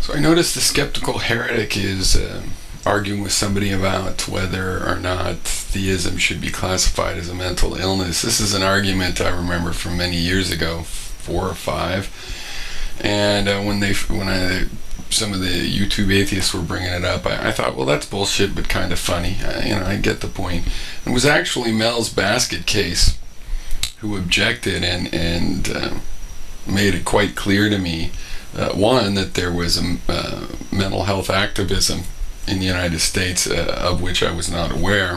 So I noticed the skeptical heretic is arguing with somebody about whether or not theism should be classified as a mental illness. This is an argument I remember from many years ago, 4 or 5. And some of the YouTube atheists were bringing it up, I thought, well, that's bullshit, but kind of funny. I get the point. It was actually Mel's Basket case who objected and made it quite clear to me, one, that there was a mental health activism in the United States of which I was not aware,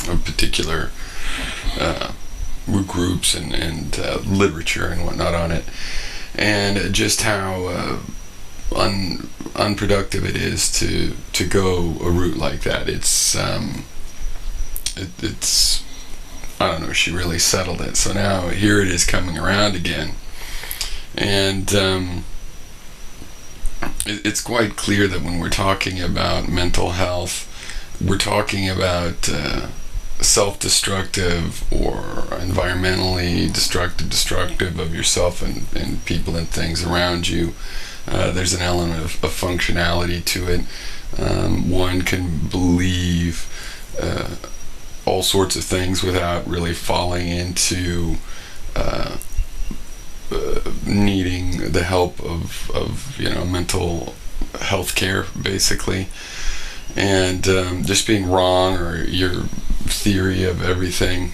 of particular groups and literature and whatnot on it, and just how unproductive it is to go a route like that. It's I don't know, she really settled it. So now here it is coming around again. And it's quite clear that when we're talking about mental health, we're talking about self-destructive or environmentally destructive of yourself and people and things around you. There's an element of functionality to it. One can believe all sorts of things without really falling into needing the help of mental health care, basically, and just being wrong, or your theory of everything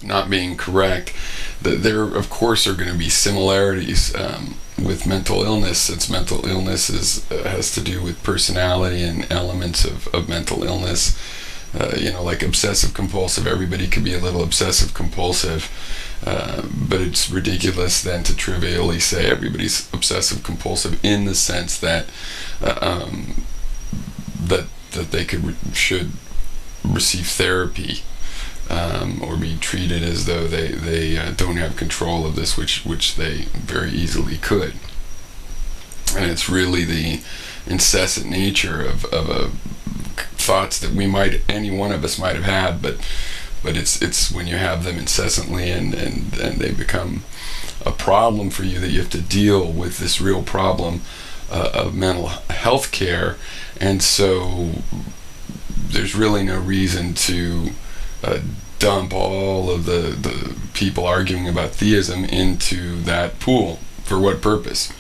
not being correct. There of course are going to be similarities with mental illness, since mental illness has to do with personality and elements of mental illness. Like obsessive compulsive, everybody could be a little obsessive compulsive, but it's ridiculous then to trivially say everybody's obsessive compulsive, in the sense that that they should receive therapy or be treated as though they don't have control of this, which they very easily could. And it's really the incessant nature of a thoughts that any one of us might have had, but it's when you have them incessantly and they become a problem for you, that you have to deal with this real problem of mental health care. And so there's really no reason to dump all of the people arguing about theism into that pool. For what purpose?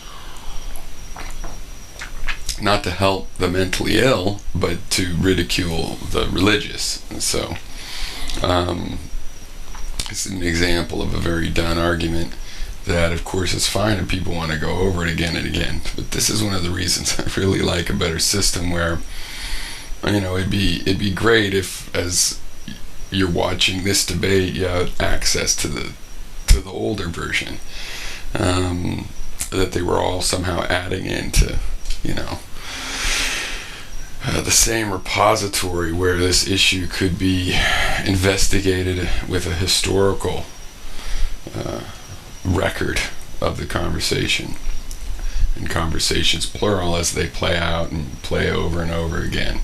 Not to help the mentally ill, but to ridicule the religious. And so it's an example of a very done argument that, of course, is fine and people want to go over it again and again. But this is one of the reasons I really like a better system, where it'd be great if, as you're watching this debate, you have access to the older version, that they were all somehow adding into the same repository, where this issue could be investigated with a historical record of the conversation, and conversations plural as they play out and play over and over again.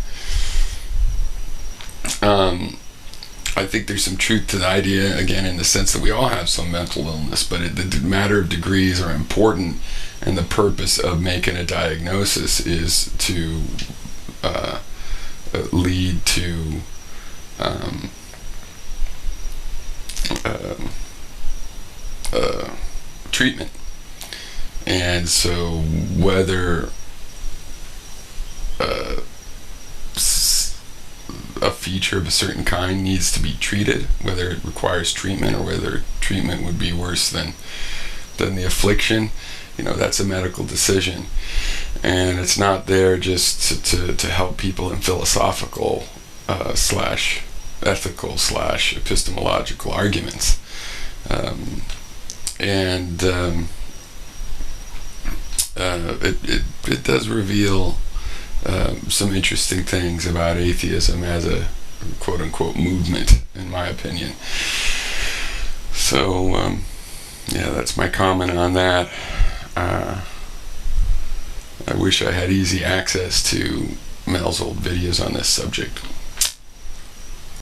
I think there's some truth to the idea, again, in the sense that we all have some mental illness, but the matter of degrees are important, and the purpose of making a diagnosis is to lead to treatment. And so whether a feature of a certain kind needs to be treated, whether it requires treatment, or whether treatment would be worse than the affliction, that's a medical decision. And it's not there just to help people in philosophical slash ethical slash epistemological arguments. It does reveal some interesting things about atheism as a quote-unquote movement, in my opinion. So that's my comment on that. I wish I had easy access to Mel's old videos on this subject.